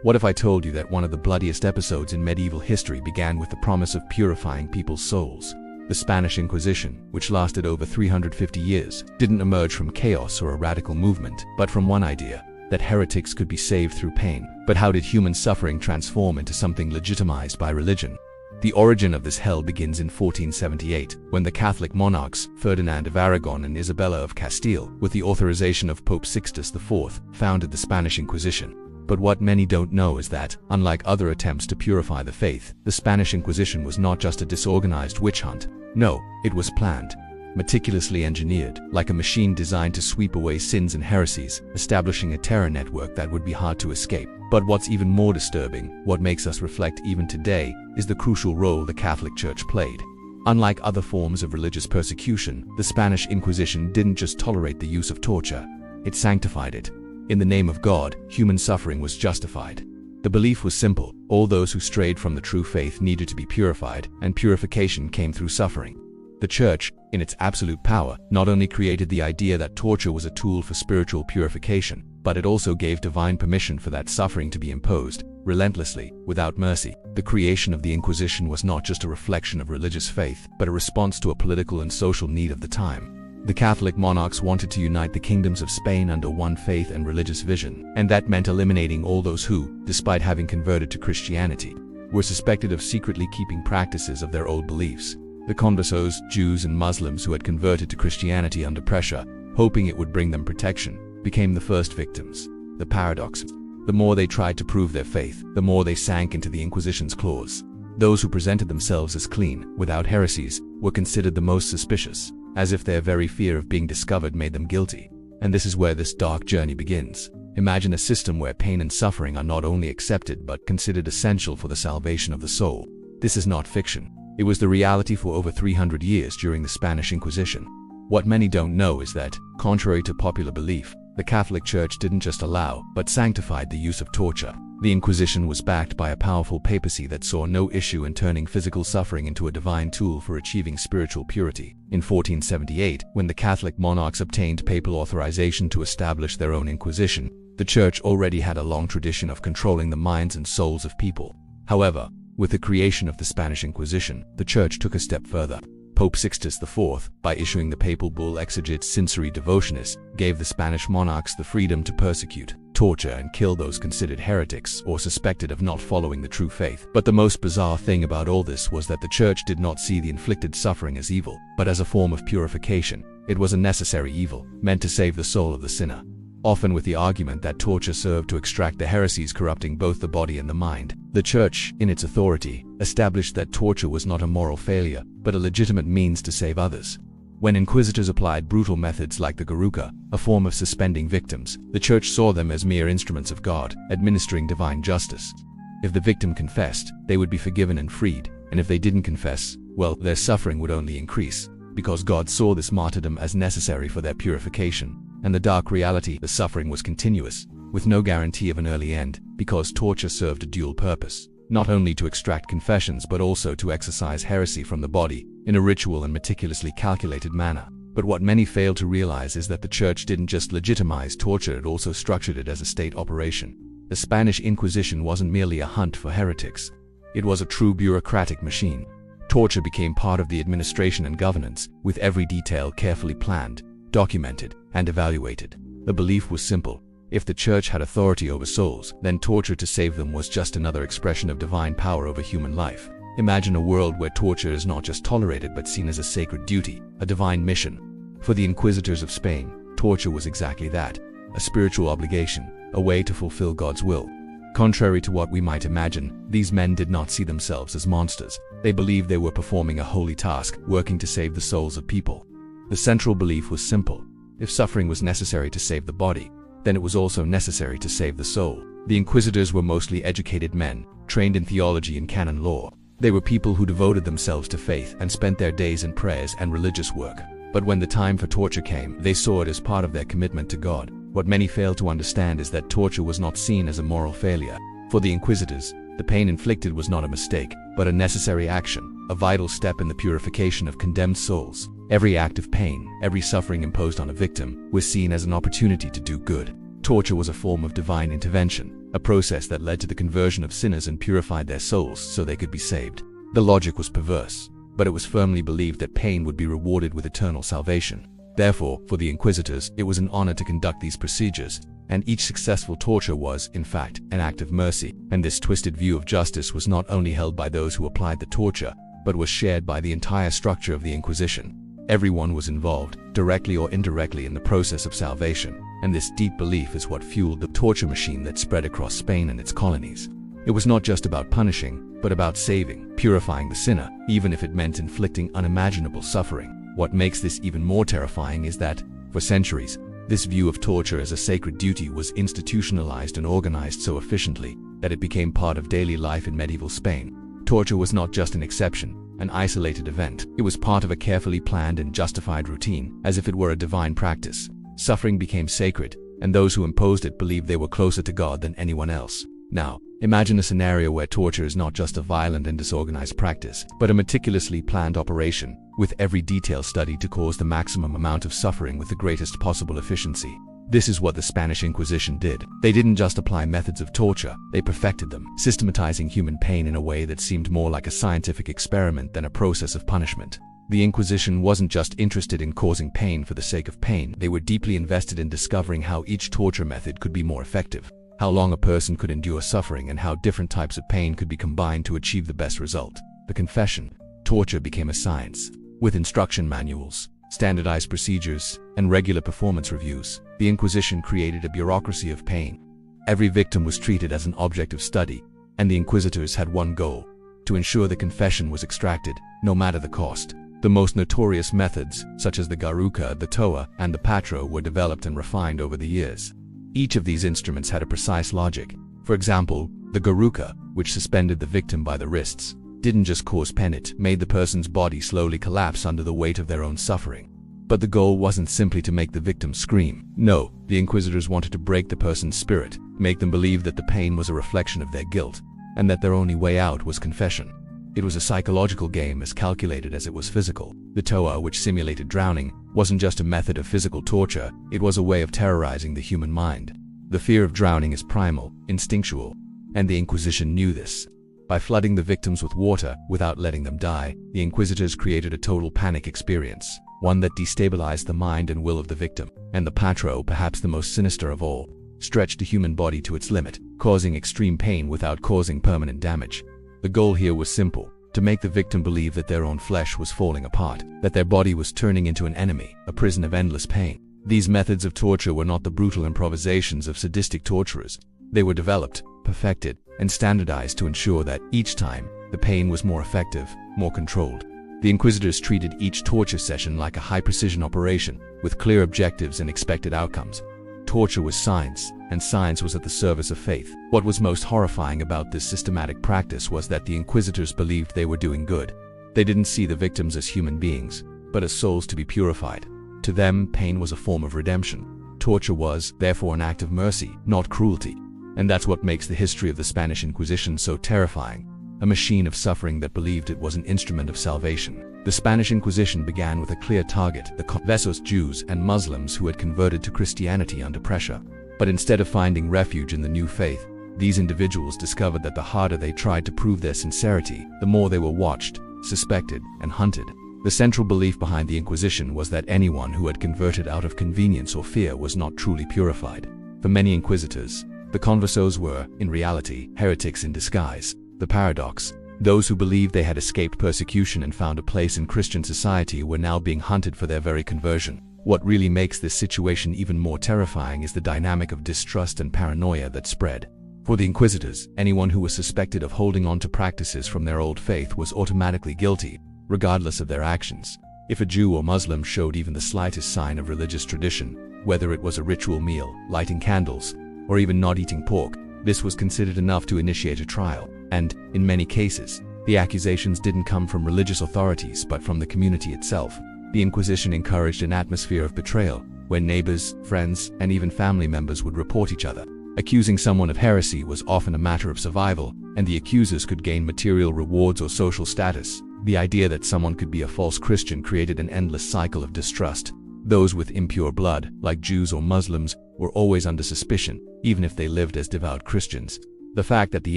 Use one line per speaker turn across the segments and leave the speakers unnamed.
What if I told you that one of the bloodiest episodes in medieval history began with the promise of purifying people's souls? The Spanish Inquisition, which lasted over 350 years, didn't emerge from chaos or a radical movement, but from one idea: that heretics could be saved through pain. But how did human suffering transform into something legitimized by religion? The origin of this hell begins in 1478, when the Catholic monarchs Ferdinand of Aragon and Isabella of Castile, with the authorization of Pope Sixtus IV, founded the Spanish Inquisition. But what many don't know is that, unlike other attempts to purify the faith, the Spanish Inquisition was not just a disorganized witch hunt. No, it was planned, meticulously engineered, like a machine designed to sweep away sins and heresies, establishing a terror network that would be hard to escape. But what's even more disturbing, what makes us reflect even today, is the crucial role the Catholic Church played. Unlike other forms of religious persecution, the Spanish Inquisition didn't just tolerate the use of torture, it sanctified it. In the name of God, human suffering was justified. The belief was simple: all those who strayed from the true faith needed to be purified, and purification came through suffering. The Church, in its absolute power, not only created the idea that torture was a tool for spiritual purification, but it also gave divine permission for that suffering to be imposed, relentlessly, without mercy. The creation of the Inquisition was not just a reflection of religious faith, but a response to a political and social need of the time. The Catholic monarchs wanted to unite the kingdoms of Spain under one faith and religious vision, and that meant eliminating all those who, despite having converted to Christianity, were suspected of secretly keeping practices of their old beliefs. The conversos, Jews and Muslims who had converted to Christianity under pressure, hoping it would bring them protection, became the first victims. The paradox: the more they tried to prove their faith, the more they sank into the Inquisition's claws. Those who presented themselves as clean, without heresies, were considered the most suspicious, as if their very fear of being discovered made them guilty. And this is where this dark journey begins. Imagine a system where pain and suffering are not only accepted but considered essential for the salvation of the soul. This is not fiction. It was the reality for over 300 years during the Spanish Inquisition. What many don't know is that, contrary to popular belief, the Catholic Church didn't just allow, but sanctified the use of torture. The Inquisition was backed by a powerful papacy that saw no issue in turning physical suffering into a divine tool for achieving spiritual purity. In 1478, when the Catholic monarchs obtained papal authorization to establish their own Inquisition, the Church already had a long tradition of controlling the minds and souls of people. However, with the creation of the Spanish Inquisition, the Church took a step further. Pope Sixtus IV, by issuing the papal bull Exigit Sinceri Devotionis, gave the Spanish monarchs the freedom to persecute, torture and kill those considered heretics or suspected of not following the true faith. But the most bizarre thing about all this was that the Church did not see the inflicted suffering as evil, but as a form of purification. It was a necessary evil, meant to save the soul of the sinner, often with the argument that torture served to extract the heresies corrupting both the body and the mind. The Church, in its authority, established that torture was not a moral failure, but a legitimate means to save others. When inquisitors applied brutal methods like the garrucha, a form of suspending victims, the Church saw them as mere instruments of God, administering divine justice. If the victim confessed, they would be forgiven and freed, and if they didn't confess, well, their suffering would only increase, because God saw this martyrdom as necessary for their purification. And the dark reality: the suffering was continuous, with no guarantee of an early end, because torture served a dual purpose: not only to extract confessions but also to exorcise heresy from the body, in a ritual and meticulously calculated manner. But what many fail to realize is that the Church didn't just legitimize torture, it also structured it as a state operation. The Spanish Inquisition wasn't merely a hunt for heretics. It was a true bureaucratic machine. Torture became part of the administration and governance, with every detail carefully planned, documented, and evaluated. The belief was simple: if the Church had authority over souls, then torture to save them was just another expression of divine power over human life. Imagine a world where torture is not just tolerated but seen as a sacred duty, a divine mission. For the inquisitors of Spain, torture was exactly that: a spiritual obligation, a way to fulfill God's will. Contrary to what we might imagine, these men did not see themselves as monsters. They believed they were performing a holy task, working to save the souls of people. The central belief was simple: if suffering was necessary to save the body, then it was also necessary to save the soul. The inquisitors were mostly educated men, trained in theology and canon law. They were people who devoted themselves to faith and spent their days in prayers and religious work. But when the time for torture came, they saw it as part of their commitment to God. What many fail to understand is that torture was not seen as a moral failure. For the inquisitors, the pain inflicted was not a mistake, but a necessary action, a vital step in the purification of condemned souls. Every act of pain, every suffering imposed on a victim, was seen as an opportunity to do good. Torture was a form of divine intervention, a process that led to the conversion of sinners and purified their souls so they could be saved. The logic was perverse, but it was firmly believed that pain would be rewarded with eternal salvation. Therefore, for the inquisitors, it was an honor to conduct these procedures, and each successful torture was, in fact, an act of mercy. And this twisted view of justice was not only held by those who applied the torture, but was shared by the entire structure of the Inquisition. Everyone was involved, directly or indirectly, in the process of salvation, and this deep belief is what fueled the torture machine that spread across Spain and its colonies. It was not just about punishing, but about saving, purifying the sinner, even if it meant inflicting unimaginable suffering. What makes this even more terrifying is that, for centuries, this view of torture as a sacred duty was institutionalized and organized so efficiently that it became part of daily life in medieval Spain. Torture was not just an exception, an isolated event. It was part of a carefully planned and justified routine, as if it were a divine practice. Suffering became sacred, and those who imposed it believed they were closer to God than anyone else. Now, imagine a scenario where torture is not just a violent and disorganized practice, but a meticulously planned operation, with every detail studied to cause the maximum amount of suffering with the greatest possible efficiency. This is what the Spanish Inquisition did. They didn't just apply methods of torture, they perfected them, systematizing human pain in a way that seemed more like a scientific experiment than a process of punishment. The Inquisition wasn't just interested in causing pain for the sake of pain, they were deeply invested in discovering how each torture method could be more effective, how long a person could endure suffering, and how different types of pain could be combined to achieve the best result. The confession. Torture became a science. With instruction manuals, standardized procedures, and regular performance reviews, the Inquisition created a bureaucracy of pain. Every victim was treated as an object of study, and the inquisitors had one goal: to ensure the confession was extracted, no matter the cost. The most notorious methods, such as the garrucha, the toa, and the patro, were developed and refined over the years. Each of these instruments had a precise logic. For example, the garrucha, which suspended the victim by the wrists, didn't just cause pain, it made the person's body slowly collapse under the weight of their own suffering. But the goal wasn't simply to make the victim scream. No, the inquisitors wanted to break the person's spirit, make them believe that the pain was a reflection of their guilt, and that their only way out was confession. It was a psychological game as calculated as it was physical. The toa, which simulated drowning, wasn't just a method of physical torture, it was a way of terrorizing the human mind. The fear of drowning is primal, instinctual, and the Inquisition knew this. By flooding the victims with water without letting them die, the inquisitors created a total panic experience, one that destabilized the mind and will of the victim. And the patro, perhaps the most sinister of all, stretched the human body to its limit, causing extreme pain without causing permanent damage. The goal here was simple: to make the victim believe that their own flesh was falling apart, that their body was turning into an enemy, a prison of endless pain. These methods of torture were not the brutal improvisations of sadistic torturers. They were developed, perfected, and standardized to ensure that, each time, the pain was more effective, more controlled. The inquisitors treated each torture session like a high-precision operation, with clear objectives and expected outcomes. Torture was science, and science was at the service of faith. What was most horrifying about this systematic practice was that the inquisitors believed they were doing good. They didn't see the victims as human beings, but as souls to be purified. To them, pain was a form of redemption. Torture was, therefore, an act of mercy, not cruelty. And that's what makes the history of the Spanish Inquisition so terrifying. A machine of suffering that believed it was an instrument of salvation. The Spanish Inquisition began with a clear target: the conversos, Jews and Muslims who had converted to Christianity under pressure. But instead of finding refuge in the new faith, these individuals discovered that the harder they tried to prove their sincerity, the more they were watched, suspected, and hunted. The central belief behind the Inquisition was that anyone who had converted out of convenience or fear was not truly purified. For many inquisitors, the conversos were, in reality, heretics in disguise. The paradox: those who believed they had escaped persecution and found a place in Christian society were now being hunted for their very conversion. What really makes this situation even more terrifying is the dynamic of distrust and paranoia that spread. For the inquisitors, anyone who was suspected of holding on to practices from their old faith was automatically guilty, regardless of their actions. If a Jew or Muslim showed even the slightest sign of religious tradition, whether it was a ritual meal, lighting candles, or even not eating pork, this was considered enough to initiate a trial. And, in many cases, the accusations didn't come from religious authorities but from the community itself. The Inquisition encouraged an atmosphere of betrayal, where neighbors, friends, and even family members would report each other. Accusing someone of heresy was often a matter of survival, and the accusers could gain material rewards or social status. The idea that someone could be a false Christian created an endless cycle of distrust. Those with impure blood, like Jews or Muslims, were always under suspicion, even if they lived as devout Christians. The fact that the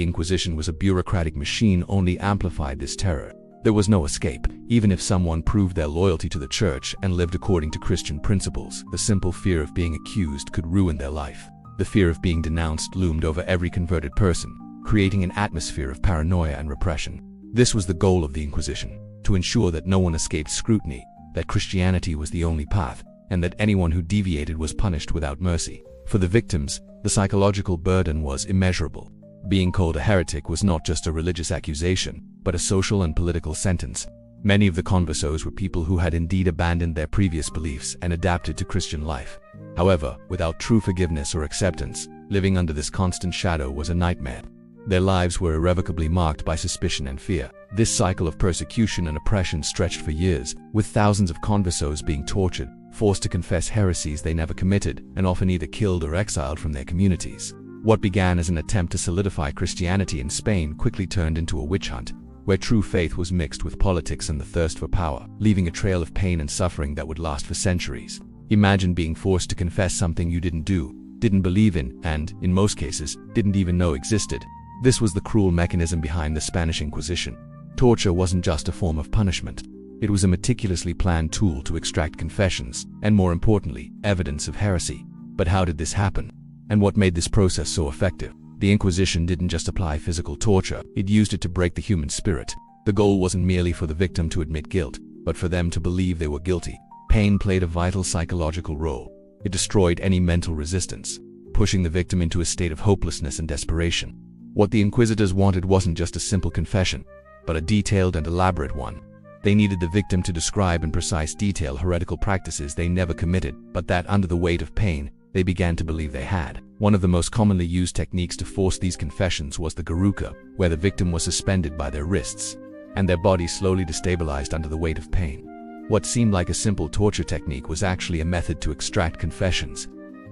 Inquisition was a bureaucratic machine only amplified this terror. There was no escape, even if someone proved their loyalty to the church and lived according to Christian principles. The simple fear of being accused could ruin their life. The fear of being denounced loomed over every converted person, creating an atmosphere of paranoia and repression. This was the goal of the Inquisition, to ensure that no one escaped scrutiny, that Christianity was the only path, and that anyone who deviated was punished without mercy. For the victims, the psychological burden was immeasurable. Being called a heretic was not just a religious accusation, but a social and political sentence. Many of the conversos were people who had indeed abandoned their previous beliefs and adapted to Christian life. However, without true forgiveness or acceptance, living under this constant shadow was a nightmare. Their lives were irrevocably marked by suspicion and fear. This cycle of persecution and oppression stretched for years, with thousands of conversos being tortured, forced to confess heresies they never committed, and often either killed or exiled from their communities. What began as an attempt to solidify Christianity in Spain quickly turned into a witch hunt, where true faith was mixed with politics and the thirst for power, leaving a trail of pain and suffering that would last for centuries. Imagine being forced to confess something you didn't do, didn't believe in, and, in most cases, didn't even know existed. This was the cruel mechanism behind the Spanish Inquisition. Torture wasn't just a form of punishment. It was a meticulously planned tool to extract confessions, and more importantly, evidence of heresy. But how did this happen? And what made this process so effective? The Inquisition didn't just apply physical torture, it used it to break the human spirit. The goal wasn't merely for the victim to admit guilt, but for them to believe they were guilty. Pain played a vital psychological role. It destroyed any mental resistance, pushing the victim into a state of hopelessness and desperation. What the Inquisitors wanted wasn't just a simple confession, but a detailed and elaborate one. They needed the victim to describe in precise detail heretical practices they never committed, but that under the weight of pain, they began to believe they had. One of the most commonly used techniques to force these confessions was the garrucha, where the victim was suspended by their wrists, and their body slowly destabilized under the weight of pain. What seemed like a simple torture technique was actually a method to extract confessions.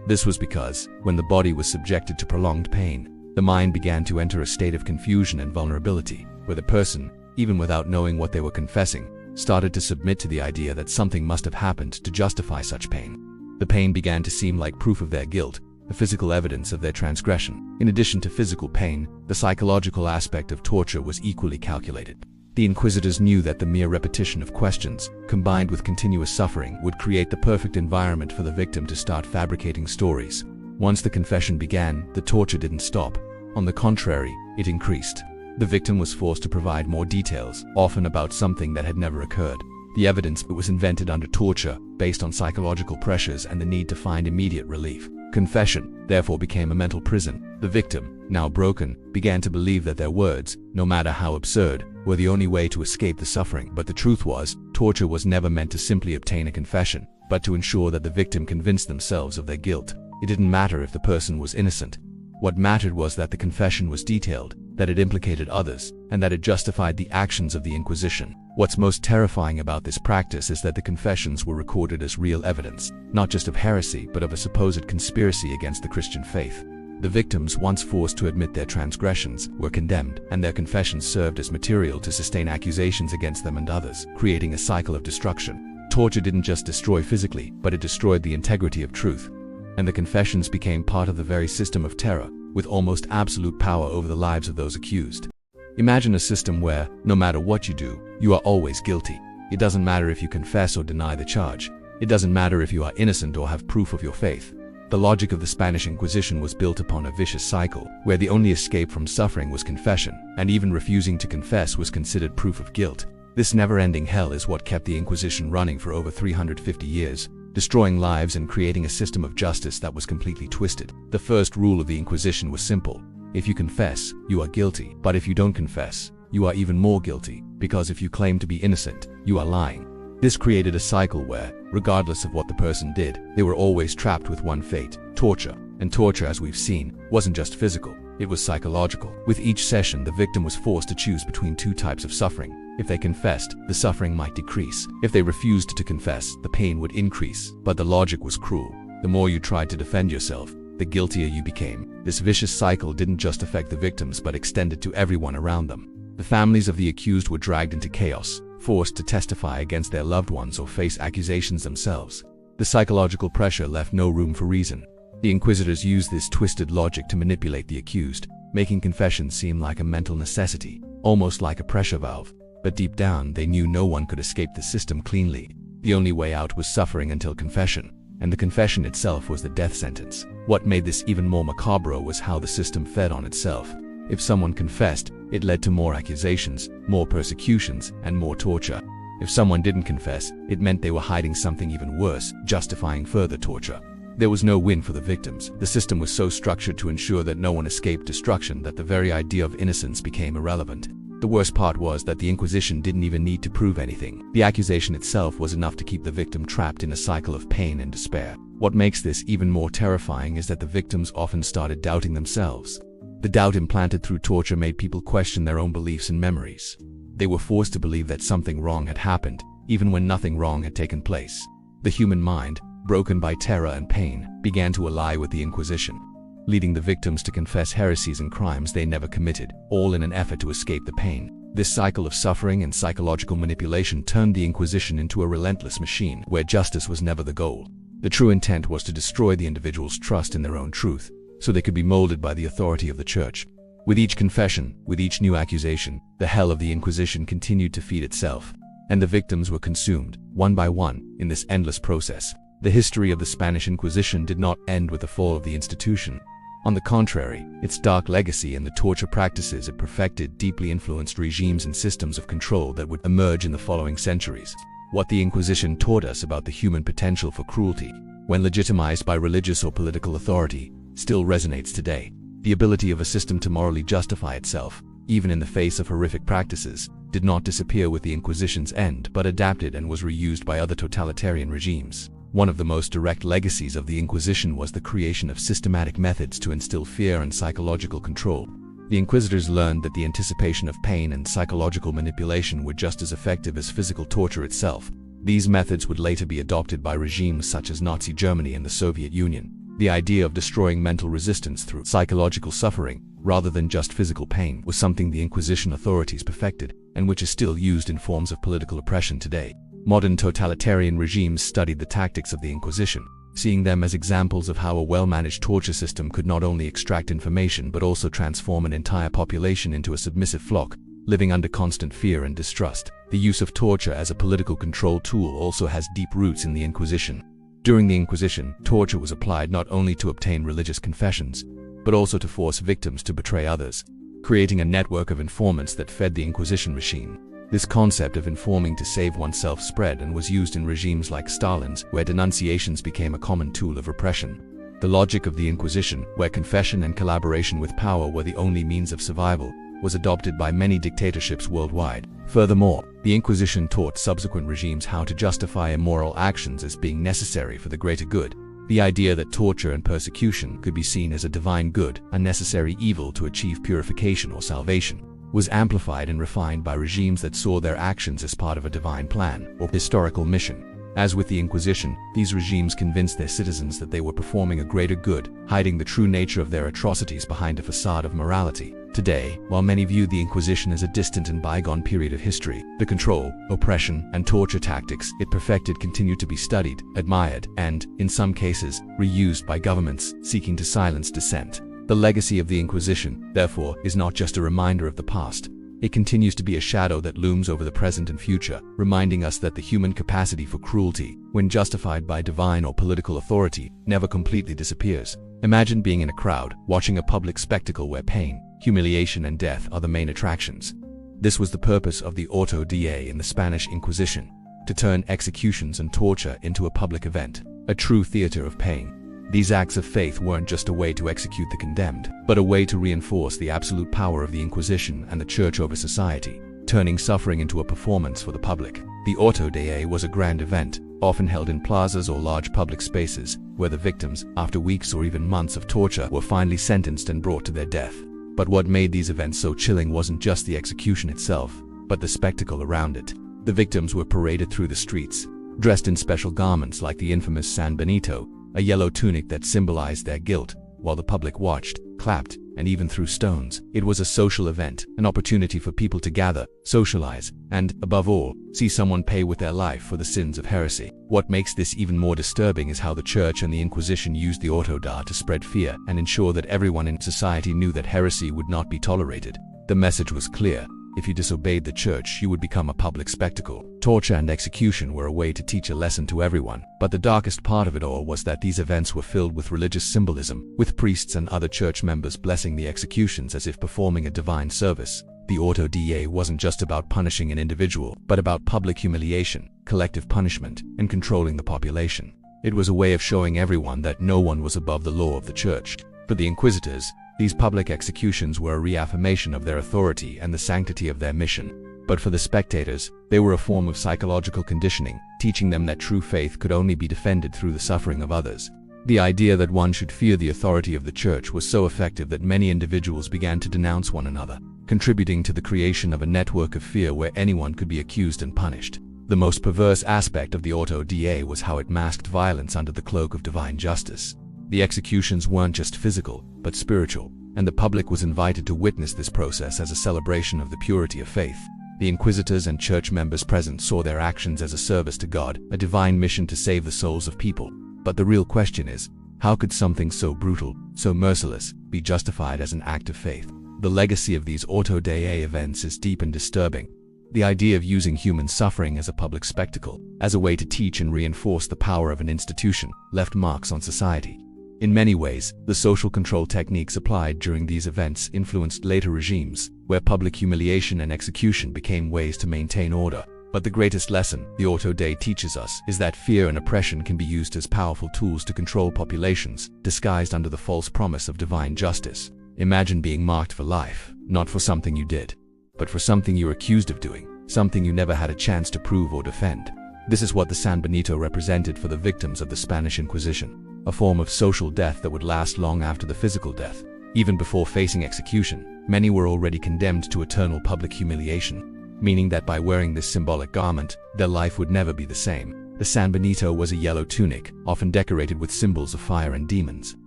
This was because, when the body was subjected to prolonged pain, the mind began to enter a state of confusion and vulnerability, where the person, even without knowing what they were confessing, started to submit to the idea that something must have happened to justify such pain. The pain began to seem like proof of their guilt, the physical evidence of their transgression. In addition to physical pain, the psychological aspect of torture was equally calculated. The Inquisitors knew that the mere repetition of questions, combined with continuous suffering, would create the perfect environment for the victim to start fabricating stories. Once the confession began, the torture didn't stop. On the contrary, it increased. The victim was forced to provide more details, often about something that had never occurred. The evidence was invented under torture, based on psychological pressures and the need to find immediate relief. Confession, therefore, became a mental prison. The victim, now broken, began to believe that their words, no matter how absurd, were the only way to escape the suffering. But the truth was, torture was never meant to simply obtain a confession, but to ensure that the victim convinced themselves of their guilt. It didn't matter if the person was innocent. What mattered was that the confession was detailed, that it implicated others, and that it justified the actions of the Inquisition. What's most terrifying about this practice is that the confessions were recorded as real evidence, not just of heresy but of a supposed conspiracy against the Christian faith. The victims, once forced to admit their transgressions, were condemned, and their confessions served as material to sustain accusations against them and others, creating a cycle of destruction. Torture didn't just destroy physically, but it destroyed the integrity of truth. And the confessions became part of the very system of terror, with almost absolute power over the lives of those accused. Imagine a system where, no matter what you do, you are always guilty. It doesn't matter if you confess or deny the charge. It doesn't matter if you are innocent or have proof of your faith. The logic of the Spanish Inquisition was built upon a vicious cycle, where the only escape from suffering was confession, and even refusing to confess was considered proof of guilt. This never-ending hell is what kept the Inquisition running for over 350 years, destroying lives and creating a system of justice that was completely twisted. The first rule of the Inquisition was simple. If you confess, you are guilty. But if you don't confess, you are even more guilty, because if you claim to be innocent, you are lying. This created a cycle where, regardless of what the person did, they were always trapped with one fate: torture. And torture, as we've seen, wasn't just physical, it was psychological. With each session, the victim was forced to choose between two types of suffering. If they confessed, the suffering might decrease. If they refused to confess, the pain would increase. But the logic was cruel. The more you tried to defend yourself, the guiltier you became. This vicious cycle didn't just affect the victims but extended to everyone around them. The families of the accused were dragged into chaos, forced to testify against their loved ones or face accusations themselves. The psychological pressure left no room for reason. The inquisitors used this twisted logic to manipulate the accused, making confession seem like a mental necessity, almost like a pressure valve. But deep down, they knew no one could escape the system cleanly. The only way out was suffering until confession, and the confession itself was the death sentence. What made this even more macabre was how the system fed on itself. If someone confessed, it led to more accusations, more persecutions, and more torture. If someone didn't confess, it meant they were hiding something even worse, justifying further torture. There was no win for the victims. The system was so structured to ensure that no one escaped destruction that the very idea of innocence became irrelevant. The worst part was that the Inquisition didn't even need to prove anything. The accusation itself was enough to keep the victim trapped in a cycle of pain and despair. What makes this even more terrifying is that the victims often started doubting themselves. The doubt implanted through torture made people question their own beliefs and memories. They were forced to believe that something wrong had happened, even when nothing wrong had taken place. The human mind, broken by terror and pain, began to ally with the Inquisition, leading the victims to confess heresies and crimes they never committed, all in an effort to escape the pain. This cycle of suffering and psychological manipulation turned the Inquisition into a relentless machine where justice was never the goal. The true intent was to destroy the individual's trust in their own truth, so they could be molded by the authority of the Church. With each confession, with each new accusation, the hell of the Inquisition continued to feed itself, and the victims were consumed, one by one, in this endless process. The history of the Spanish Inquisition did not end with the fall of the institution. On the contrary, its dark legacy and the torture practices it perfected deeply influenced regimes and systems of control that would emerge in the following centuries. What the Inquisition taught us about the human potential for cruelty, when legitimized by religious or political authority, still resonates today. The ability of a system to morally justify itself, even in the face of horrific practices, did not disappear with the Inquisition's end, but adapted and was reused by other totalitarian regimes. One of the most direct legacies of the Inquisition was the creation of systematic methods to instill fear and psychological control. The Inquisitors learned that the anticipation of pain and psychological manipulation were just as effective as physical torture itself. These methods would later be adopted by regimes such as Nazi Germany and the Soviet Union. The idea of destroying mental resistance through psychological suffering, rather than just physical pain, was something the Inquisition authorities perfected, and which is still used in forms of political oppression today. Modern totalitarian regimes studied the tactics of the Inquisition, seeing them as examples of how a well-managed torture system could not only extract information but also transform an entire population into a submissive flock, living under constant fear and distrust. The use of torture as a political control tool also has deep roots in the Inquisition. During the Inquisition, torture was applied not only to obtain religious confessions, but also to force victims to betray others, creating a network of informants that fed the Inquisition machine. This concept of informing to save oneself spread and was used in regimes like Stalin's, where denunciations became a common tool of repression. The logic of the Inquisition, where confession and collaboration with power were the only means of survival, was adopted by many dictatorships worldwide. Furthermore, the Inquisition taught subsequent regimes how to justify immoral actions as being necessary for the greater good. The idea that torture and persecution could be seen as a divine good, a necessary evil to achieve purification or salvation, was amplified and refined by regimes that saw their actions as part of a divine plan or historical mission. As with the Inquisition, these regimes convinced their citizens that they were performing a greater good, hiding the true nature of their atrocities behind a facade of morality. Today, while many view the Inquisition as a distant and bygone period of history, the control, oppression, and torture tactics it perfected continue to be studied, admired, and, in some cases, reused by governments seeking to silence dissent. The legacy of the Inquisition, therefore, is not just a reminder of the past. It continues to be a shadow that looms over the present and future, reminding us that the human capacity for cruelty, when justified by divine or political authority, never completely disappears. Imagine being in a crowd, watching a public spectacle where pain, humiliation, and death are the main attractions. This was the purpose of the auto da in the Spanish Inquisition, to turn executions and torture into a public event, a true theater of pain. These acts of faith weren't just a way to execute the condemned, but a way to reinforce the absolute power of the Inquisition and the Church over society, turning suffering into a performance for the public. The auto da was a grand event, often held in plazas or large public spaces, where the victims, after weeks or even months of torture, were finally sentenced and brought to their death. But what made these events so chilling wasn't just the execution itself, but the spectacle around it. The victims were paraded through the streets, dressed in special garments like the infamous San Benito, a yellow tunic that symbolized their guilt, while the public watched, clapped, and even through stones. It was a social event, an opportunity for people to gather, socialize, and, above all, see someone pay with their life for the sins of heresy. What makes this even more disturbing is how the Church and the Inquisition used the autoda to spread fear and ensure that everyone in society knew that heresy would not be tolerated. The message was clear. If you disobeyed the Church, you would become a public spectacle. Torture and execution were a way to teach a lesson to everyone. But the darkest part of it all was that these events were filled with religious symbolism, with priests and other church members blessing the executions as if performing a divine service. The auto-da wasn't just about punishing an individual, but about public humiliation, collective punishment, and controlling the population. It was a way of showing everyone that no one was above the law of the Church. For the Inquisitors, these public executions were a reaffirmation of their authority and the sanctity of their mission. But for the spectators, they were a form of psychological conditioning, teaching them that true faith could only be defended through the suffering of others. The idea that one should fear the authority of the Church was so effective that many individuals began to denounce one another, contributing to the creation of a network of fear where anyone could be accused and punished. The most perverse aspect of the auto-da was how it masked violence under the cloak of divine justice. The executions weren't just physical, but spiritual, and the public was invited to witness this process as a celebration of the purity of faith. The Inquisitors and church members present saw their actions as a service to God, a divine mission to save the souls of people. But the real question is, how could something so brutal, so merciless, be justified as an act of faith? The legacy of these auto-da events is deep and disturbing. The idea of using human suffering as a public spectacle, as a way to teach and reinforce the power of an institution, left marks on society. In many ways, the social control techniques applied during these events influenced later regimes, where public humiliation and execution became ways to maintain order. But the greatest lesson the auto-da teaches us is that fear and oppression can be used as powerful tools to control populations, disguised under the false promise of divine justice. Imagine being marked for life, not for something you did, but for something you're accused of doing, something you never had a chance to prove or defend. This is what the San Benito represented for the victims of the Spanish Inquisition. A form of social death that would last long after the physical death. Even before facing execution, many were already condemned to eternal public humiliation, meaning that by wearing this symbolic garment, their life would never be the same. The San Benito was a yellow tunic, often decorated with symbols of fire and demons,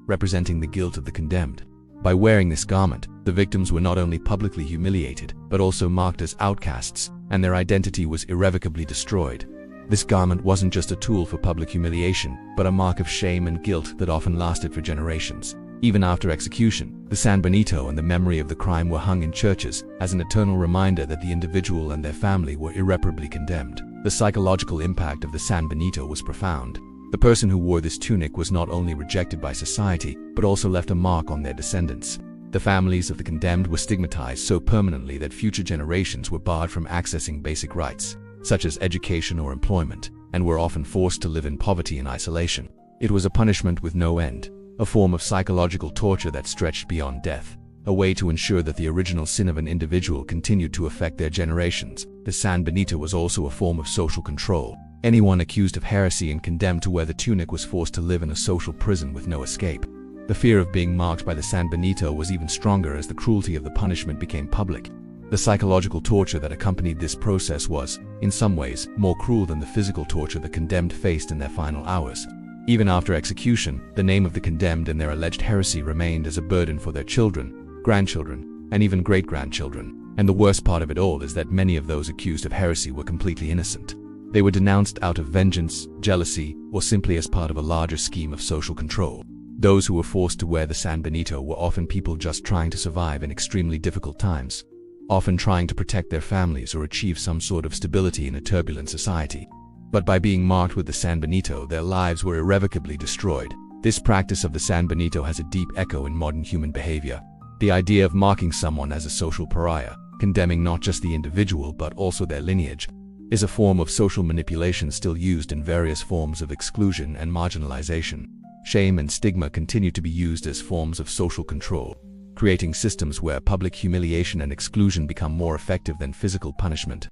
representing the guilt of the condemned. By wearing this garment, the victims were not only publicly humiliated, but also marked as outcasts, and their identity was irrevocably destroyed. This garment wasn't just a tool for public humiliation, but a mark of shame and guilt that often lasted for generations. Even after execution, the San Benito and the memory of the crime were hung in churches as an eternal reminder that the individual and their family were irreparably condemned. The psychological impact of the San Benito was profound. The person who wore this tunic was not only rejected by society, but also left a mark on their descendants. The families of the condemned were stigmatized so permanently that future generations were barred from accessing basic rights, such as education or employment, and were often forced to live in poverty and isolation. It was a punishment with no end, a form of psychological torture that stretched beyond death, a way to ensure that the original sin of an individual continued to affect their generations. The San Benito was also a form of social control. Anyone accused of heresy and condemned to wear the tunic was forced to live in a social prison with no escape. The fear of being marked by the San Benito was even stronger as the cruelty of the punishment became public. The psychological torture that accompanied this process was, in some ways, more cruel than the physical torture the condemned faced in their final hours. Even after execution, the name of the condemned and their alleged heresy remained as a burden for their children, grandchildren, and even great-grandchildren. And the worst part of it all is that many of those accused of heresy were completely innocent. They were denounced out of vengeance, jealousy, or simply as part of a larger scheme of social control. Those who were forced to wear the San Benito were often people just trying to survive in extremely difficult times, often trying to protect their families or achieve some sort of stability in a turbulent society. But by being marked with the San Benito, their lives were irrevocably destroyed. This practice of the San Benito has a deep echo in modern human behavior. The idea of marking someone as a social pariah, condemning not just the individual but also their lineage, is a form of social manipulation still used in various forms of exclusion and marginalization. Shame and stigma continue to be used as forms of social control, creating systems where public humiliation and exclusion become more effective than physical punishment.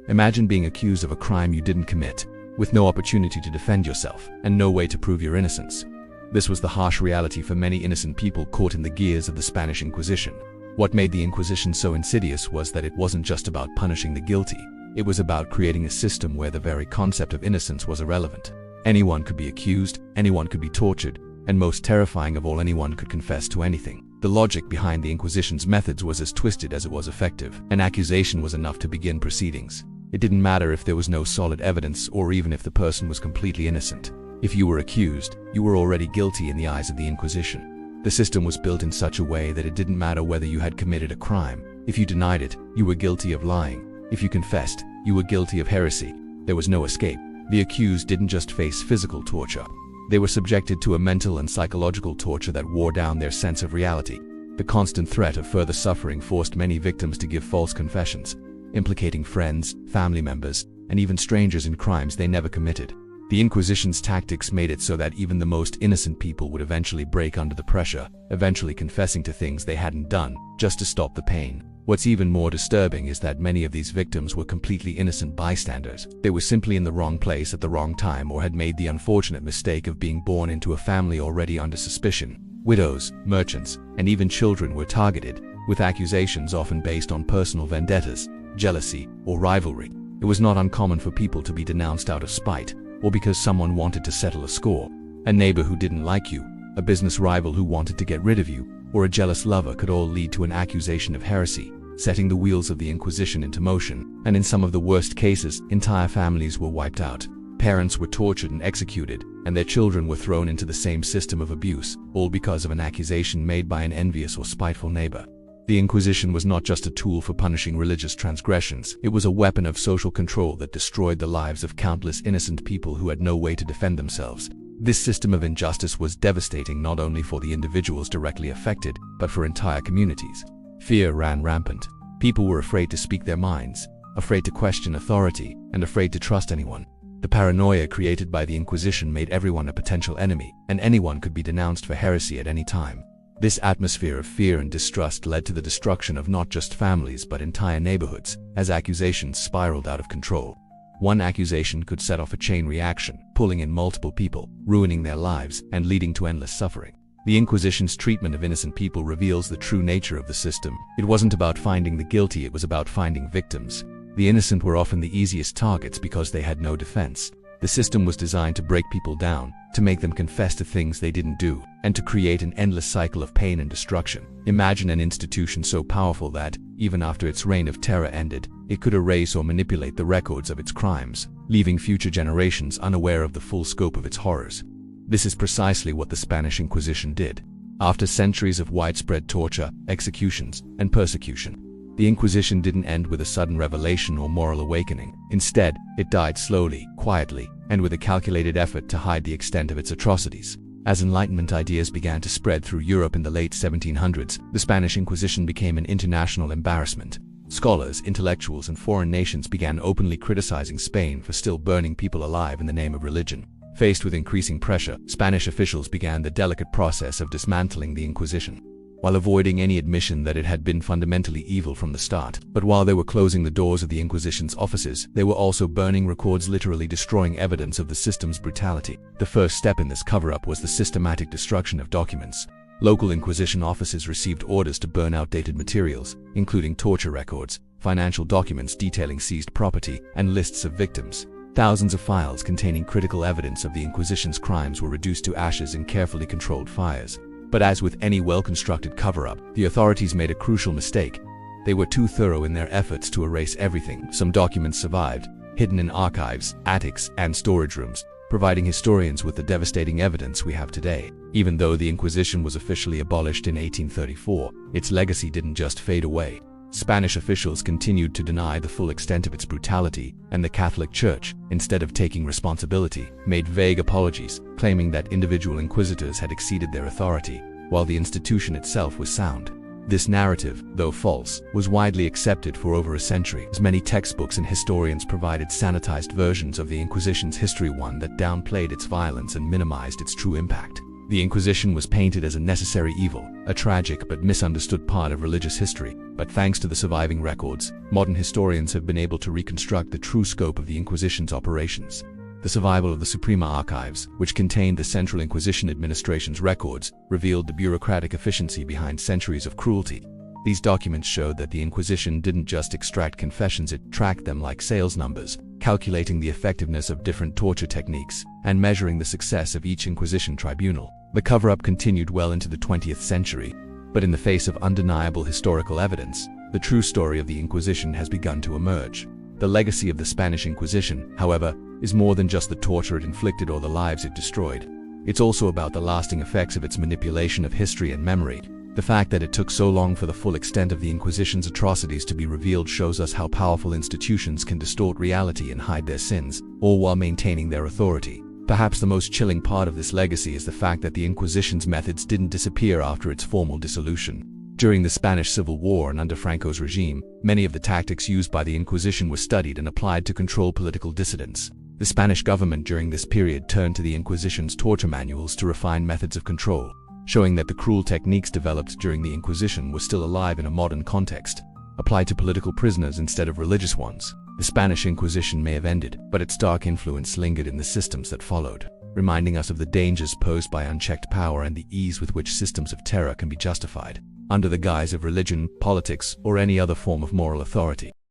Imagine being accused of a crime you didn't commit, with no opportunity to defend yourself and no way to prove your innocence. This was the harsh reality for many innocent people caught in the gears of the Spanish Inquisition. What made the Inquisition so insidious was that it wasn't just about punishing the guilty. It was about creating a system where the very concept of innocence was irrelevant. Anyone could be accused, anyone could be tortured, and most terrifying of all, anyone could confess to anything. The logic behind the Inquisition's methods was as twisted as it was effective. An accusation was enough to begin proceedings. It didn't matter if there was no solid evidence or even if the person was completely innocent. If you were accused, you were already guilty in the eyes of the Inquisition. The system was built in such a way that it didn't matter whether you had committed a crime. If you denied it, you were guilty of lying. If you confessed, you were guilty of heresy. There was no escape. The accused didn't just face physical torture. They were subjected to a mental and psychological torture that wore down their sense of reality. The constant threat of further suffering forced many victims to give false confessions, implicating friends, family members, and even strangers in crimes they never committed. The Inquisition's tactics made it so that even the most innocent people would eventually break under the pressure, eventually confessing to things they hadn't done, just to stop the pain. What's even more disturbing is that many of these victims were completely innocent bystanders. They were simply in the wrong place at the wrong time or had made the unfortunate mistake of being born into a family already under suspicion. Widows, merchants, and even children were targeted, with accusations often based on personal vendettas, jealousy, or rivalry. It was not uncommon for people to be denounced out of spite, or because someone wanted to settle a score. A neighbor who didn't like you, a business rival who wanted to get rid of you, or a jealous lover could all lead to an accusation of heresy, setting the wheels of the Inquisition into motion, and in some of the worst cases, entire families were wiped out. Parents were tortured and executed, and their children were thrown into the same system of abuse, all because of an accusation made by an envious or spiteful neighbor. The Inquisition was not just a tool for punishing religious transgressions, it was a weapon of social control that destroyed the lives of countless innocent people who had no way to defend themselves. This system of injustice was devastating not only for the individuals directly affected, but for entire communities. Fear ran rampant. People were afraid to speak their minds, afraid to question authority, and afraid to trust anyone. The paranoia created by the Inquisition made everyone a potential enemy, and anyone could be denounced for heresy at any time. This atmosphere of fear and distrust led to the destruction of not just families but entire neighborhoods, as accusations spiraled out of control. One accusation could set off a chain reaction, pulling in multiple people, ruining their lives, and leading to endless suffering. The Inquisition's treatment of innocent people reveals the true nature of the system. It wasn't about finding the guilty, it was about finding victims. The innocent were often the easiest targets because they had no defense. The system was designed to break people down, to make them confess to things they didn't do, and to create an endless cycle of pain and destruction. Imagine an institution so powerful that, even after its reign of terror ended, it could erase or manipulate the records of its crimes, leaving future generations unaware of the full scope of its horrors. This is precisely what the Spanish Inquisition did. After centuries of widespread torture, executions, and persecution, the Inquisition didn't end with a sudden revelation or moral awakening. Instead, it died slowly, quietly, and with a calculated effort to hide the extent of its atrocities. As Enlightenment ideas began to spread through Europe in the late 1700s, the Spanish Inquisition became an international embarrassment. Scholars, intellectuals, and foreign nations began openly criticizing Spain for still burning people alive in the name of religion. Faced with increasing pressure, Spanish officials began the delicate process of dismantling the Inquisition, while avoiding any admission that it had been fundamentally evil from the start. But while they were closing the doors of the Inquisition's offices, they were also burning records, literally destroying evidence of the system's brutality. The first step in this cover-up was the systematic destruction of documents. Local Inquisition offices received orders to burn outdated materials, including torture records, financial documents detailing seized property, and lists of victims. Thousands of files containing critical evidence of the Inquisition's crimes were reduced to ashes in carefully controlled fires. But as with any well-constructed cover-up, the authorities made a crucial mistake. They were too thorough in their efforts to erase everything. Some documents survived, hidden in archives, attics, and storage rooms, providing historians with the devastating evidence we have today. Even though the Inquisition was officially abolished in 1834, its legacy didn't just fade away. Spanish officials continued to deny the full extent of its brutality, and the Catholic Church, instead of taking responsibility, made vague apologies, claiming that individual inquisitors had exceeded their authority, while the institution itself was sound. This narrative, though false, was widely accepted for over a century, as many textbooks and historians provided sanitized versions of the Inquisition's history, one that downplayed its violence and minimized its true impact. The Inquisition was painted as a necessary evil, a tragic but misunderstood part of religious history. But thanks to the surviving records, modern historians have been able to reconstruct the true scope of the Inquisition's operations. The survival of the Suprema archives, which contained the Central Inquisition Administration's records, revealed the bureaucratic efficiency behind centuries of cruelty. These documents showed that the Inquisition didn't just extract confessions, it tracked them like sales numbers, calculating the effectiveness of different torture techniques, and measuring the success of each Inquisition tribunal. The cover-up continued well into the 20th century. But in the face of undeniable historical evidence, the true story of the Inquisition has begun to emerge. The legacy of the Spanish Inquisition, however, is more than just the torture it inflicted or the lives it destroyed. It's also about the lasting effects of its manipulation of history and memory. The fact that it took so long for the full extent of the Inquisition's atrocities to be revealed shows us how powerful institutions can distort reality and hide their sins, all while maintaining their authority. Perhaps the most chilling part of this legacy is the fact that the Inquisition's methods didn't disappear after its formal dissolution. During the Spanish Civil War and under Franco's regime, many of the tactics used by the Inquisition were studied and applied to control political dissidents. The Spanish government during this period turned to the Inquisition's torture manuals to refine methods of control, showing that the cruel techniques developed during the Inquisition were still alive in a modern context, applied to political prisoners instead of religious ones. The Spanish Inquisition may have ended, but its dark influence lingered in the systems that followed, reminding us of the dangers posed by unchecked power and the ease with which systems of terror can be justified, under the guise of religion, politics, or any other form of moral authority.